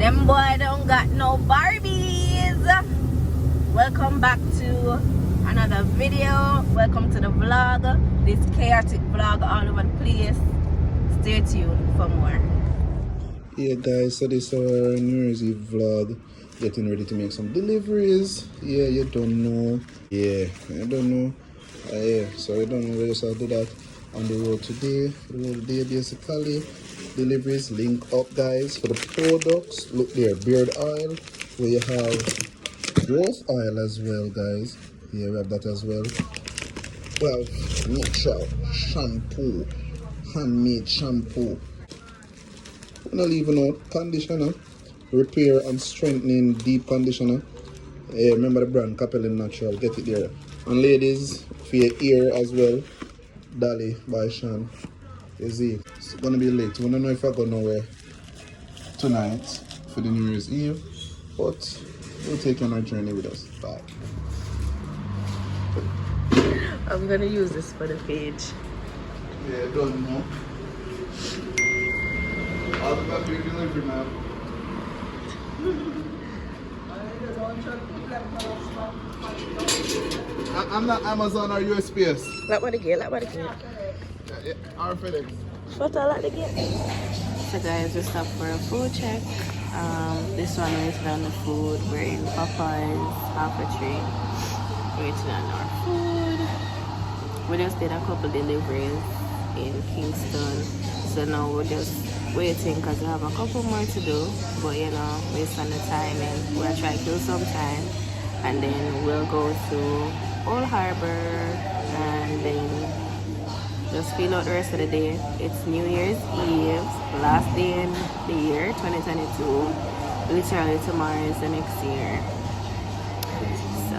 Them boy don't got no Barbies. Welcome back to another video. Welcome to the vlog. This chaotic vlog all over the place. Stay tuned for more. Yeah guys, so this is our New Year's Eve vlog. Getting ready to make some deliveries. Yeah, you don't know. Yeah, I don't know. Yeah, so I don't know. We just have to do that on the road today. The road day basically. Deliveries link up guys for the products. Look there, beard oil. We have growth oil as well guys. Yeah, we have that as well. Well, natural shampoo, handmade shampoo. I'm not leaving out conditioner, repair and strengthening deep conditioner. Remember the brand Capelin Natural, get it there. And ladies, for your ear as well, Dolly by Sean. You see, it's gonna be late. We don't know if I go nowhere tonight for the New Year's Eve, but we'll take you on our journey with us. Bye. I'm gonna use this for the page. Yeah, don't know. I'll be back to your delivery now. I'm not Amazon or USPS. Like what again? Like what again? Or FedEx. What I like to get. So guys, we stopped for a food check. This one is on the food. We're in Popeyes, half a tree. Waiting on our food. We just did a couple deliveries in Kingston. So now we're just waiting because we have a couple more to do. But you know, based on the timing, we'll try to kill some time. And then we'll go through Old Harbor and then just feel out the rest of the day. It's New Year's Eve, last day in the year, 2022. Literally tomorrow is the next year. So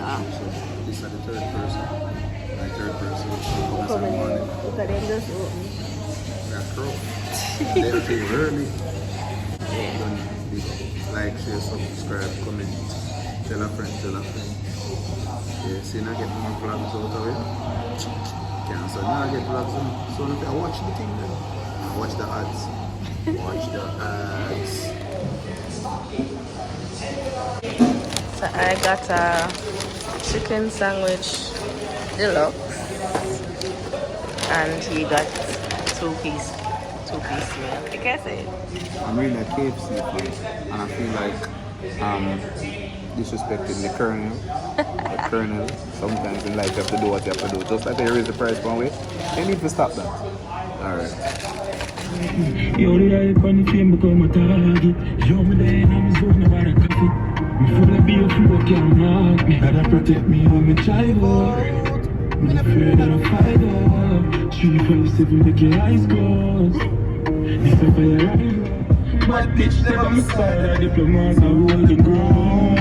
This is the third person. My third person. come in. Look at them just open. That's true. They're too early. Like, share, subscribe, comment. Tell a friend, tell a friend. Yeah, see, now get more vlogs out of it. So now I get vlogs on. So if I watch the thing then. Watch the ads. Watch the ads. So I got a chicken sandwich deluxe. And he got two-piece meal. You can say it. I'm really a KFC fan. And I feel like disrespecting the colonel. The colonel. Sometimes in life you have to do what you have to do. Just like they raise the price one way, they need to stop that. Alright. Yo, the hype on the fame become a target. Yo, me there, I'm zone about a coffee. Me full of beer, flow can't knock me. Gotta protect me when me drive out. Me afraid that I'll fight up. 357 make your eyes close. If ever you ride up. Bad bitch never me side. A diplomat, I hold the ground.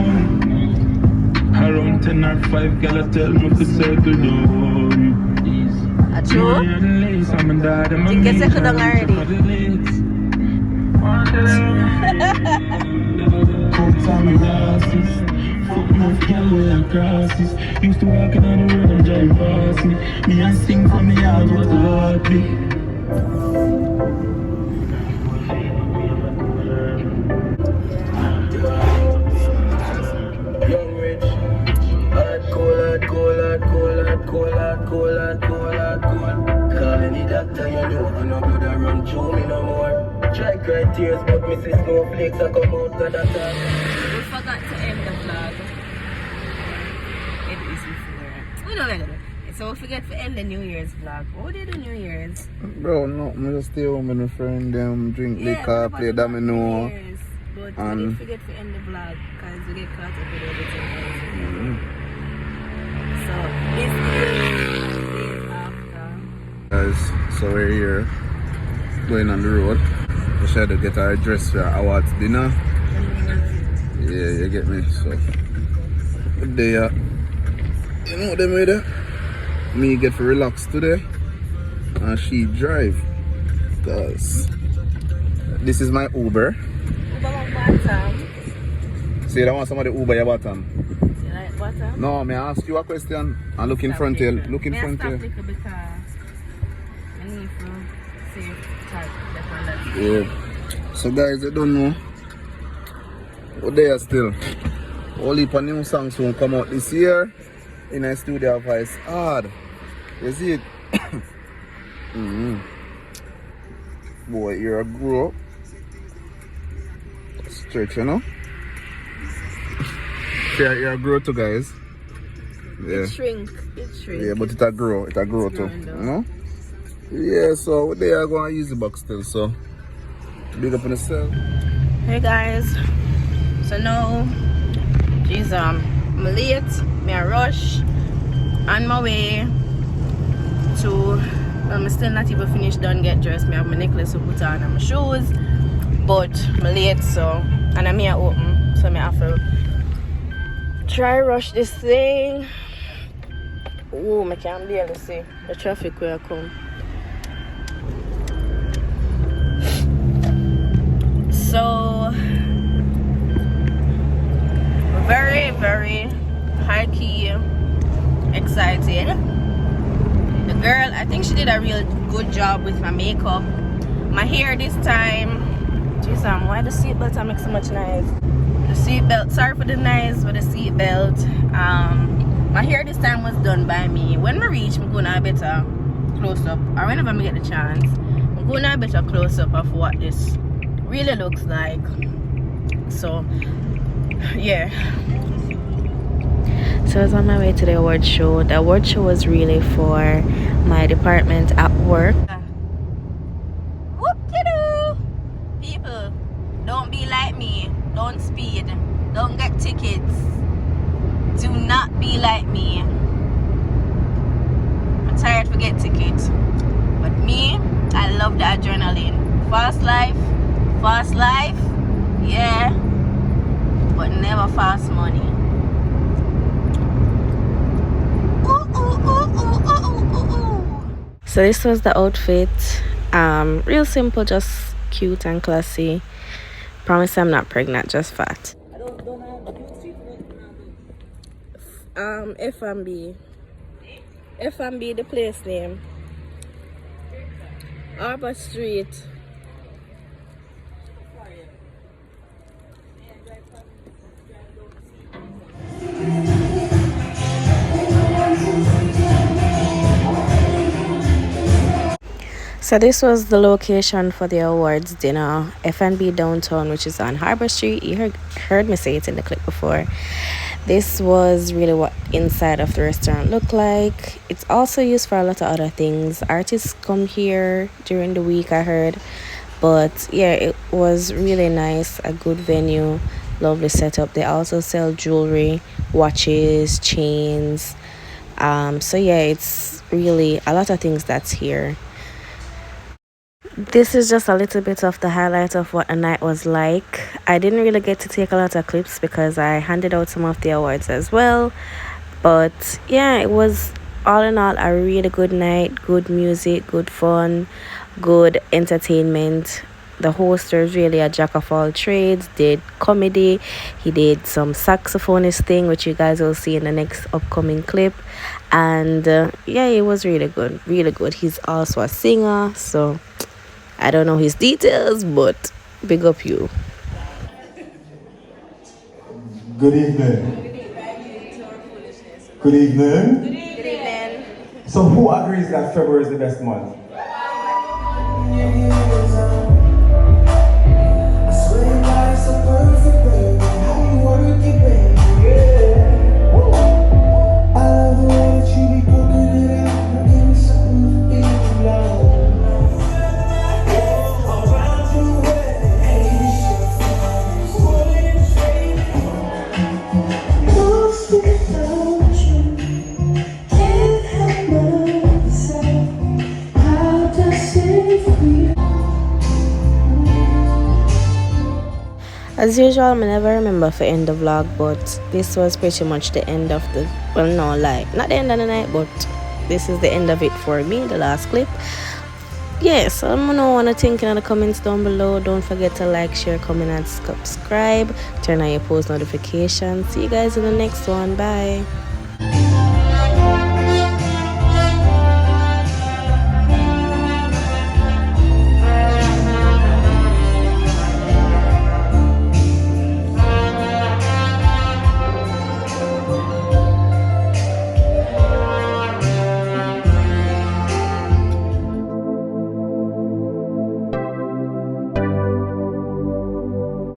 Around 10 or 5, girl, I tell me to settle down. Acho? You can settle down already. Used to walk on the road and drive past me. Me and sing for me, I was happy. Young rich, hard, cold. Calling the doctor, you know, I no good and run through me no more. Try cry tears, but me see snowflakes, I come out of that time. We forgot to end the vlog. It is before. We know we're gonna do. So we forget to end the New Year's vlog. What did you do New Year's? Bro, no, I just stay home with my friend, them, drink liquor, play domino. But And we did forget to end the vlog because we get caught up with everything. So this is after. guys, so we're here, going on the road. We should to get our dress for our awards dinner. Yeah, you get me, so. They you know them way there? Me get for relax today. And she drive. Cause this is my Uber. So you don't want somebody Uber your bottom? You like bottom? No, may I ask you a question? And look in front here. Look in front here. Yeah. So guys, I don't know. But there still. All heap of new songs won't come out this year. In a studio voice hard. You see it? Boy, you're a grow. Stretch, you know? Yeah, you're a grow too, guys. Yeah. It shrink. Yeah, but it a grow too. You know? Yeah, so they are going to use the box still, so big up on yourself. Hey guys, so now, geez, I'm late, me a rush, on my way to, well, I'm still not even finished done get dressed. Me have my necklace to put on and my shoes, but I'm late, so, and I'm here open, so I have to try rush this thing. Oh, I can't barely see the traffic where I come. So very, very high key excited. The girl, I think she did a real good job with my makeup. My hair this time, jeez, why the seatbelt make so much noise? The seatbelt, sorry for the noise, but the seatbelt. My hair this time was done by me. When I reach, I'm gonna better close up, or whenever I get the chance, I'm gonna better close up of what this really looks like. So yeah, so I was on my way to the award show. The award show was really for my department at work. Whoop-de-doo! People, don't be like me. Don't speed. Don't get tickets. Do not be like me. I'm tired to get tickets. But me, I love the adrenaline. Fast life, yeah, but never fast money. So this was the outfit. Real simple, just cute and classy. Promise I'm not pregnant, just fat. F&B, the place name. Arbor Street. So this was the location for the awards dinner, F&B Downtown, which is on Harbor Street. You heard me say it in the clip before. This was really what inside of the restaurant looked like. It's also used for a lot of other things. Artists come here during the week, I heard. But yeah, it was really nice, a good venue, lovely setup. They also sell jewelry, watches, chains. So yeah, it's really a lot of things that's here. This is just a little bit of the highlight of what a night was like. I didn't really get to take a lot of clips because I handed out some of the awards as well. But yeah, it was all in all a really good night. Good music, good fun, good entertainment. The host was really a jack of all trades, did comedy, he did some saxophonist thing, which you guys will see in the next upcoming clip. And yeah, it was really good, really good. He's also a singer, so I don't know his details, but big up you. Good evening. Good evening. Good evening. So who agrees that February is the best month? As usual, I never remember for end the vlog, but this was pretty much the end of the, well, no, like, not the end of the night, but this is the end of it for me, the last clip. Yeah, so let me know what you think in the comments down below. Don't forget to like, share, comment, and subscribe. Turn on your post notifications. See you guys in the next one. Bye.